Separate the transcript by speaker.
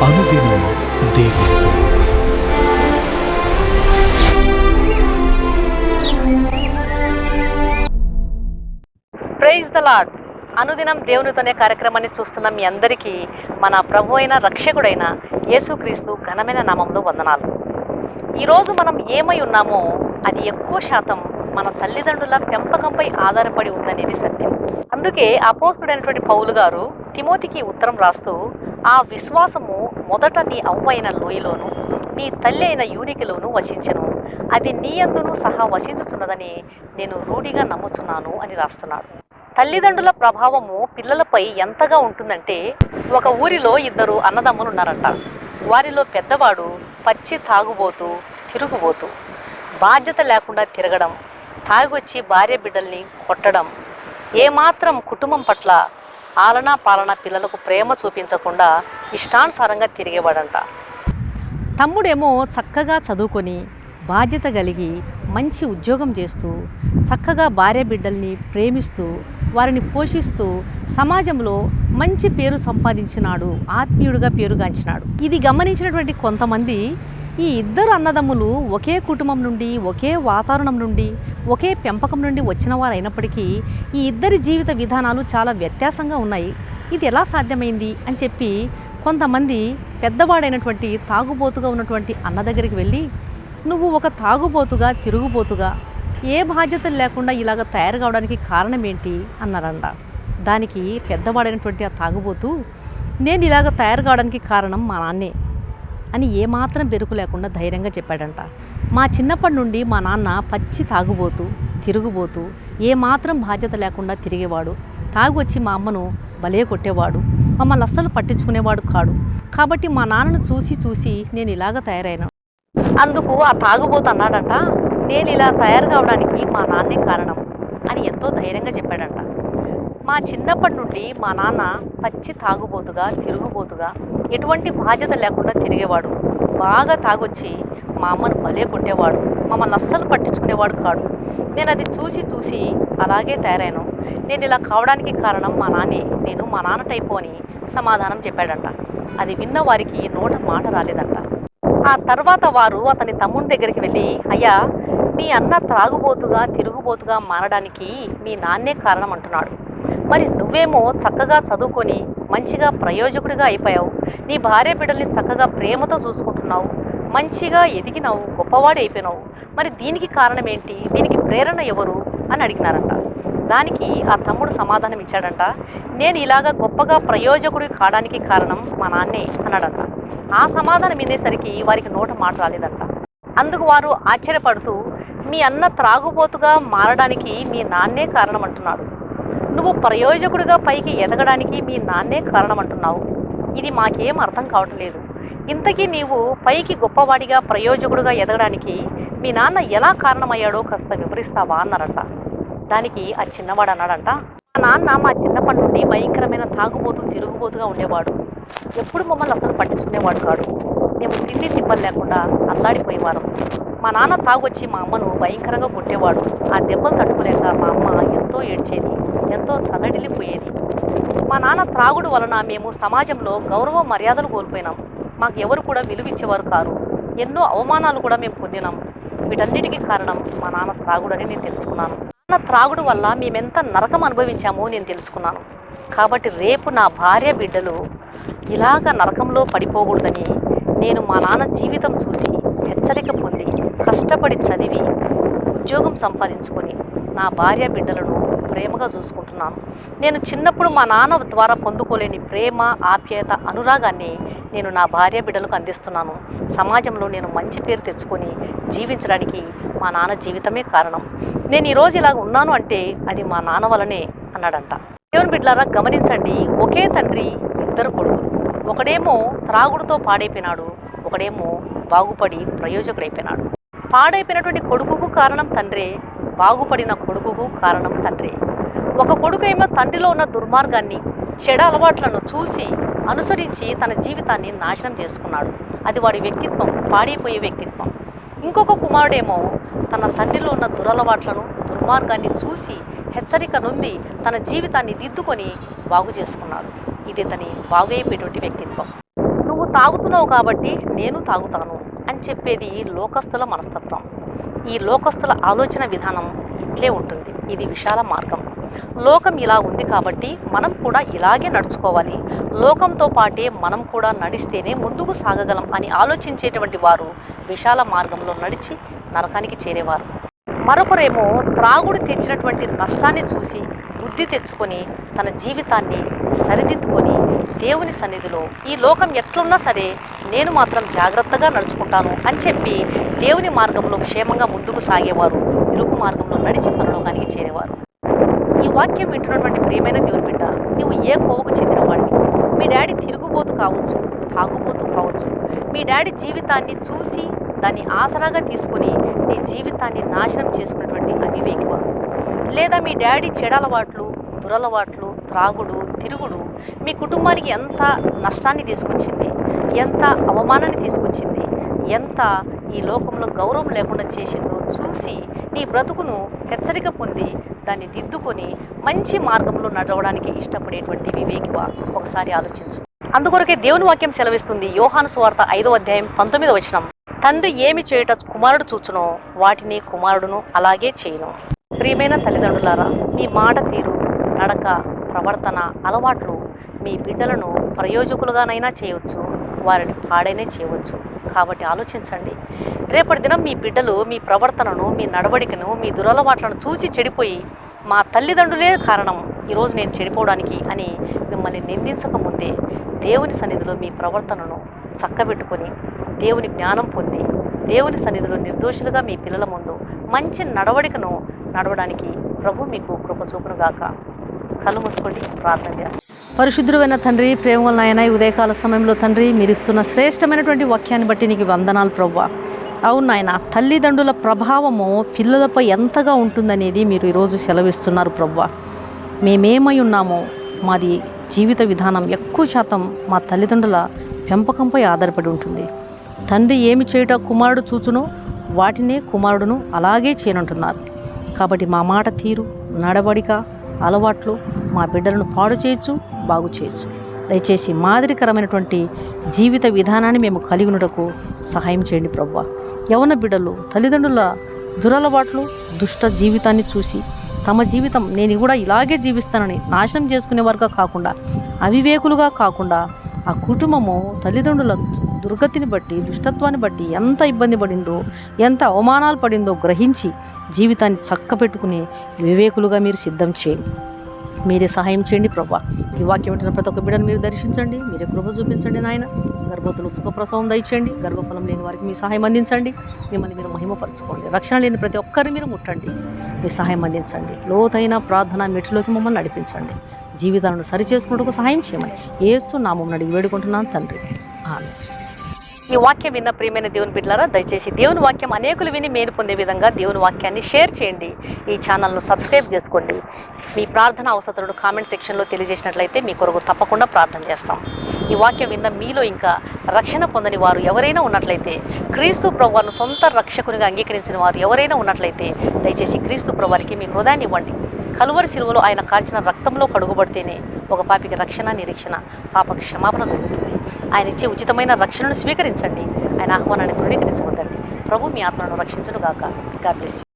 Speaker 1: అనుదినం దేవునితో.
Speaker 2: Praise the Lord. అనుదినం దేవునితోనే కార్యక్రమాన్ని చూస్తున్న మీ అందరికీ మన ప్రభు అయిన రక్షకుడైన యేసుక్రీస్తు ఘనమైన నామంలో వందనాలు. ఈరోజు మనం ఏమై ఉన్నామో అది ఎక్కువ శాతం మన తల్లిదండ్రుల పెంపకంపై ఆధారపడి ఉందనేది సత్యం. అందుకే అపోస్తుడైనటువంటి పౌలు గారు తిమోతికి ఉత్తరం రాస్తూ, ఆ విశ్వాసము మొదట నీ అవ్వ అయిన లోయలోను నీ తల్లి అయిన యూనికిలోను వసించెను, అది నీ యందును సహా వసించుచున్నదని నేను రూఢిగా నమ్ముచున్నాను అని రాస్తున్నాడు. తల్లిదండ్రుల ప్రభావము పిల్లలపై ఎంతగా ఉంటుందంటే, ఒక ఊరిలో ఇద్దరు అన్నదమ్ములు ఉన్నారంట. వారిలో పెద్దవాడు పచ్చి తాగుబోతూ తిరుగుబోతూ, బాధ్యత లేకుండా తిరగడం, తాగొచ్చి భార్య బిడ్డల్ని కొట్టడం, ఏమాత్రం కుటుంబం పట్ల ఆలనా పాలన, పిల్లలకు ప్రేమ చూపించకుండా ఇష్టానుసారంగా తిరిగేవాడంట. తమ్ముడేమో చక్కగా చదువుకొని బాధ్యత కలిగి మంచి ఉద్యోగం చేస్తూ చక్కగా భార్య బిడ్డల్ని ప్రేమిస్తూ వారిని పోషిస్తూ సమాజంలో మంచి పేరు సంపాదించినాడు, ఆత్మీయుడిగా పేరుగాంచినాడు. ఇది గమనించినటువంటి కొంతమంది ఈ ఇద్దరు అన్నదమ్ములు ఒకే కుటుంబం నుండి, ఒకే వాతావరణం నుండి, ఒకే పెంపకం నుండి వచ్చిన వారు అయినప్పటికీ ఈ ఇద్దరి జీవిత విధానాలు చాలా వ్యత్యాసంగా ఉన్నాయి, ఇది ఎలా సాధ్యమైంది అని చెప్పి కొంతమంది పెద్దవాడైనటువంటి తాగుబోతుగా ఉన్నటువంటి అన్న దగ్గరికి వెళ్ళి, నువ్వు ఒక తాగుబోతుగా తిరుగుబోతుగా ఏ బాధ్యతలు లేకుండా ఇలాగ తయారు కావడానికి కారణం ఏంటి అన్నారంట. దానికి పెద్దవాడైనటువంటి ఆ తాగుబోతు, నేను ఇలాగ తయారు కావడానికి కారణం మా నాన్నే అని ఏమాత్రం బెరుకు లేకుండా ధైర్యంగా చెప్పాడంట. మా చిన్నప్పటి నుండి మా నాన్న పచ్చి తాగుబోతూ తిరుగుబోతూ ఏమాత్రం బాధ్యత లేకుండా తిరిగేవాడు, తాగొచ్చి మా అమ్మను భలే కొట్టేవాడు, మమ్మల్ని అస్సలు పట్టించుకునేవాడు కాడు, కాబట్టి మా నాన్నను చూసి చూసి నేను ఇలాగ తయారైనా. అందుకు ఆ తాగుబోతు అన్నాడంట, నేను ఇలా తయారు కావడానికి మా నాన్నే కారణం అని ఎంతో ధైర్యంగా చెప్పాడంట. మా చిన్నప్పటి నుండి మా నాన్న పచ్చి తాగుబోతుగా తిరుగుబోతుగా ఎటువంటి బాధ్యత లేకుండా తిరిగేవాడు, బాగా తాగొచ్చి మా అమ్మను భలే కొట్టేవాడు, మమ్మల్ని అస్సలు పట్టించుకునేవాడు కాడు, నేను అది చూసి చూసి అలాగే తయారైను, నేను ఇలా కావడానికి కారణం మా నాన్నే, నేను మా నాన్న టైపు అని సమాధానం చెప్పాడంట. అది విన్న వారికి నోట మాట రాలేదంట. ఆ తర్వాత వారు అతని తమ్ముని దగ్గరికి వెళ్ళి, అయ్యా, మీ అన్న త్రాగుబోతుగా తిరుగుబోతుగా మారడానికి మీ నాన్నే కారణం అంటున్నాడు, మరి నువ్వేమో చక్కగా చదువుకొని మంచిగా ప్రయోజకుడిగా అయిపోయావు, నీ భార్య బిడ్డల్ని చక్కగా ప్రేమతో చూసుకుంటున్నావు, మంచిగా ఎదిగినావు, గొప్పవాడు అయిపోయినావు, మరి దీనికి కారణం ఏంటి, దీనికి ప్రేరణ ఎవరు అని అడిగినారంట. దానికి ఆ తమ్ముడు సమాధానం ఇచ్చాడంట, నేను ఇలాగా గొప్పగా ప్రయోజకుడి కావడానికి కారణం మా నాన్నే అన్నాడంట. ఆ సమాధానం వినేసరికి వారికి నోట మాట రాలేదంట. అందుకు వారు ఆశ్చర్యపడుతూ, మీ అన్న త్రాగుబోతుగా మారడానికి మీ నాన్నే కారణం అంటున్నాడు, నువ్వు ప్రయోజకుడిగా పైకి ఎదగడానికి మీ నాన్నే కారణం అంటున్నావు, ఇది మాకేం అర్థం కావటం లేదు, ఇంతకీ నీవు పైకి గొప్పవాడిగా ప్రయోజకుడిగా ఎదగడానికి మీ నాన్న ఎలా కారణమయ్యాడో కాస్త వివరిస్తావా అన్నారంట. దానికి ఆ చిన్నవాడు అన్నాడంట, మా నాన్న మా చిన్నప్పటి నుండి భయంకరమైన తాగుబోతూ తిరుగుబోతుగా ఉండేవాడు, ఎప్పుడు మమ్మల్ని అసలు పట్టించుకునేవాడు కాడు, మేము తిండి తిప్పలు లేకుండా అల్లాడిపోయేవారు, మా నాన్న తాగొచ్చి మా అమ్మను భయంకరంగా కొట్టేవాడు, ఆ దెబ్బలు తట్టుకోలేక మా అమ్మ ఎంతో ఏడ్చేది, ఎంతో తల్లడిల్లిపోయేది, మా నాన్న త్రాగుడు వలన మేము సమాజంలో గౌరవ మర్యాదలు కోల్పోయినాం, మాకు ఎవరు కూడా విలువిచ్చేవారు కారు, ఎన్నో అవమానాలు కూడా మేము పొందినాం, వీటన్నిటికీ కారణం మా నాన్న త్రాగుడని నేను తెలుసుకున్నాను, నాన్న త్రాగుడు వల్ల మేమెంత నరకం అనుభవించామో నేను తెలుసుకున్నాను, కాబట్టి రేపు నా భార్య బిడ్డలు ఇలాగ నరకంలో పడిపోకూడదని నేను మా నాన్న జీవితం చూసి హెచ్చరిక పొంది కష్టపడి చదివి ఉద్యోగం సంపాదించుకొని నా భార్య బిడ్డలను ప్రేమగా చూసుకుంటున్నాను. నేను చిన్నప్పుడు మా నాన్న ద్వారా పొందుకోలేని ప్రేమ, ఆప్యాయత, అనురాగాన్ని నేను నా భార్య బిడ్డలకు అందిస్తున్నాను. సమాజంలో నేను మంచి పేరు తెచ్చుకొని జీవించడానికి మా నాన్న జీవితమే కారణం. నేను ఈరోజు ఇలాగ ఉన్నాను అంటే అది మా నాన్న వలనే అన్నాడంట. దేవుని బిడ్డలారా, గమనించండి, ఒకే తండ్రి ఇద్దరు కొడుకులు, ఒకడేమో త్రాగుడుతో పాడైపోయినాడు, ఒకడేమో బాగుపడి ప్రయోజకుడైపోయినాడు. పాడైపోయినటువంటి కొడుకుకు కారణం తండ్రే, బాగుపడిన కొడుకుకు కారణం తండ్రే. ఒక కొడుకు ఏమో తండ్రిలో ఉన్న దుర్మార్గాన్ని, చెడ అలవాట్లను చూసి అనుసరించి తన జీవితాన్ని నాశనం చేసుకున్నాడు, అది వాడి వ్యక్తిత్వం, పాడైపోయే వ్యక్తిత్వం. ఇంకొక కుమారుడేమో తన తండ్రిలో ఉన్న దురలవాట్లను, దుర్మార్గాన్ని చూసి హెచ్చరిక నొంది తన జీవితాన్ని దిద్దుకొని బాగు చేసుకున్నాడు, ఇది తని బాగైపోయేటువంటి వ్యక్తిత్వం. నువ్వు తాగుతున్నావు కాబట్టి నేను తాగుతాను అని చెప్పేది లోకస్తుల మనస్తత్వం. ఈ లోకస్తుల ఆలోచన విధానం ఇట్లే ఉంటుంది. ఇది విశాల మార్గం. లోకం ఇలా ఉంది కాబట్టి మనం కూడా ఇలాగే నడుచుకోవాలి, లోకంతో పాటే మనం కూడా నడిస్తేనే ముందుకు సాగగలం అని ఆలోచించేటువంటి వారు విశాల మార్గంలో నడిచి నరకానికి చేరేవారు. మరొకరేమో త్రాగుడు తెచ్చినటువంటి నష్టాన్ని చూసి బుద్ధి తెచ్చుకొని తన జీవితాన్ని సరిదిద్దుకొని దేవుని సన్నిధిలో ఈ లోకం ఎట్లున్నా సరే నేను మాత్రం జాగ్రత్తగా నడుచుకుంటాను అని చెప్పి దేవుని మార్గంలో క్షేమంగా ముందుకు సాగేవారు ఇరుకు మార్గంలో నడిచి పరలోకానికి చేరేవారు. ఈ వాక్యం వింటున్నటువంటి ప్రియమైన దేవుని బిడ్డ, నువ్వు ఏ కోవకు చెందినవాడివి? మీ డాడీ తిరుగుబోతు కావచ్చు, తాగుబోతు కావచ్చు. మీ డాడీ జీవితాన్ని చూసి దాన్ని ఆసరాగా తీసుకుని నీ జీవితాన్ని నాశనం చేసుకున్నటువంటి అవివేకివ, లేదా మీ డాడీ చెడలవాట్లు, దురలవాట్లు, త్రాగుడు, తిరుగుడు మీ కుటుంబానికి ఎంత నష్టాన్ని తీసుకొచ్చింది, ఎంత అవమానాన్ని తీసుకొచ్చింది, ఎంత ఈ లోకంలో గౌరవం లేకుండా చేసిందో చూసి నీ బ్రతుకును హెచ్చరిక పొంది దాన్ని దిద్దుకొని మంచి మార్గంలో నడవడానికి ఇష్టపడేటువంటి వివేకివ ఒకసారి ఆలోచించు. అందుకొరకే దేవుని వాక్యం సెలవిస్తుంది. యోహాను సువార్త 5వ అధ్యాయం 19వ వచనం, తండ్రి ఏమి చేయుట కుమారుడు చూచునో వాటిని కుమారుడును అలాగే చేయును. ప్రియమైన తల్లిదండ్రులారా, మీ మాట తీరు, నడక, ప్రవర్తన, అలవాట్లు మీ బిడ్డలను ప్రయోజకులుగానైనా చేయవచ్చు, వారిని పాడైనా చేయవచ్చు. కాబట్టి ఆలోచించండి. రేపటి దినం మీ బిడ్డలు మీ ప్రవర్తనను, మీ నడవడికను, మీ దురలవాట్లను చూసి చెడిపోయి మా తల్లిదండ్రులే కారణం ఈరోజు నేను చెడిపోవడానికి అని మిమ్మల్ని నిందించకముందే దేవుని సన్నిధిలో మీ ప్రవర్తనను చక్కబెట్టుకొని దేవుని జ్ఞానం పొంది దేవుని సన్నిధిలో నిర్దోషులుగా మీ పిల్లల ముందు మంచి నడవడికను నడవడానికి ప్రభు మీకు కృప చూపునుగాక. కళ్ళు మూసుకోండి, ప్రార్థన చేయాలి. పరిశుద్ధుడైన తండ్రి, ప్రేమల నాయన, ఈ ఉదయకాల సమయంలో తండ్రి మీరు ఇస్తున్న శ్రేష్టమైనటువంటి వాక్యాన్ని బట్టి నీకు వందనాలు ప్రభువా. అవును నాయన, తల్లిదండ్రుల ప్రభావము పిల్లలపై ఎంతగా ఉంటుందనేది మీరు ఈరోజు సెలవిస్తున్నారు ప్రభువా. మేమేమై ఉన్నామో మాది జీవిత విధానం ఎక్కువ శాతం మా తల్లిదండ్రుల పెంపకంపై ఆధారపడి ఉంటుంది. తండ్రి ఏమి చేయుట కుమారుడు చూచునో వాటినే కుమారుడును అలాగే చేయనంటున్నారు. కాబట్టి మా మాట తీరు, నడవడిక, అలవాట్లు మా బిడ్డలను పాడు చేయొచ్చు, బాగు చేయొచ్చు. దయచేసి మాదిరికరమైనటువంటి జీవిత విధానాన్ని మేము కలిగి ఉండటకు సహాయం చేయండి ప్రభువా. యవన బిడ్డలు తల్లిదండ్రుల దురలవాట్లు, దుష్ట జీవితాన్ని చూసి తమ జీవితం నేను కూడా ఇలాగే జీవిస్తానని నాశనం చేసుకునేవారుగా కాకుండా, అవివేకులుగా కాకుండా, ఆ కుటుంబము తల్లిదండ్రుల దుర్గతిని బట్టి, దుష్టత్వాన్ని బట్టి ఎంత ఇబ్బంది పడిందో, ఎంత అవమానాలు పడిందో గ్రహించి జీవితాన్ని చక్కపెట్టుకుని వివేకులుగా మీరు సిద్ధం చేయండి. మీరే సహాయం చేయండి ప్రభా. ఈ వాక్యం వింటున్న ప్రతి ఒక్క బిడ్డను మీరు దర్శించండి, మీరే కృప చూపించండి నాయన. గర్భవతులు సుఖప్రసవం దయచేయండి, గర్భఫలం లేని వారికి మీ సహాయం అందించండి. మిమ్మల్ని మీరు మహిమపరచుకోండి. రక్షణ లేని ప్రతి ఒక్కరిని మీరు ముట్టండి, మీ సహాయం అందించండి. లోతైన ప్రార్థన మెట్టులోకి మమ్మల్ని నడిపించండి. జీవితాలను సరిచేసుకున్నట్టుకు సహాయం చేయమని యేసు నామమున అడిగి వేడుకుంటున్నాను తండ్రి, ఆమేన్. ఈ వాక్యం విన్న ప్రియమైన దేవుని బిడ్డలారా, దయచేసి దేవుని వాక్యం అనేకులు విని మేలు పొందే విధంగా దేవుని వాక్యాన్ని షేర్ చేయండి. ఈ ఛానల్ను సబ్స్క్రైబ్ చేసుకోండి. మీ ప్రార్థన అవసరతలను కామెంట్ సెక్షన్లో తెలియజేసినట్లయితే మీ కొరకు తప్పకుండా ప్రార్థన చేస్తాం. ఈ వాక్యం విన్న మీలో ఇంకా రక్షణ పొందని వారు ఎవరైనా ఉన్నట్లయితే, క్రీస్తు ప్రభువును సొంత రక్షకునిగా అంగీకరించిన వారు ఎవరైనా ఉన్నట్లయితే దయచేసి క్రీస్తు ప్రభువారికి మీ హృదయాన్ని ఇవ్వండి. కలువరి శిలువలో ఆయన కాల్చిన రక్తంలో కడుగుబడితేనే ఒక పాపికి రక్షణ, నిరీక్షణ, పాపకి క్షమాపణ దొరుకుతుంది. ఆయన ఇచ్చే ఉచితమైన రక్షణను స్వీకరించండి. ఆయన ఆహ్వానాన్ని ధృవీకరించవద్దండి. ప్రభు మీ ఆత్మను రక్షించును గాక. God bless you.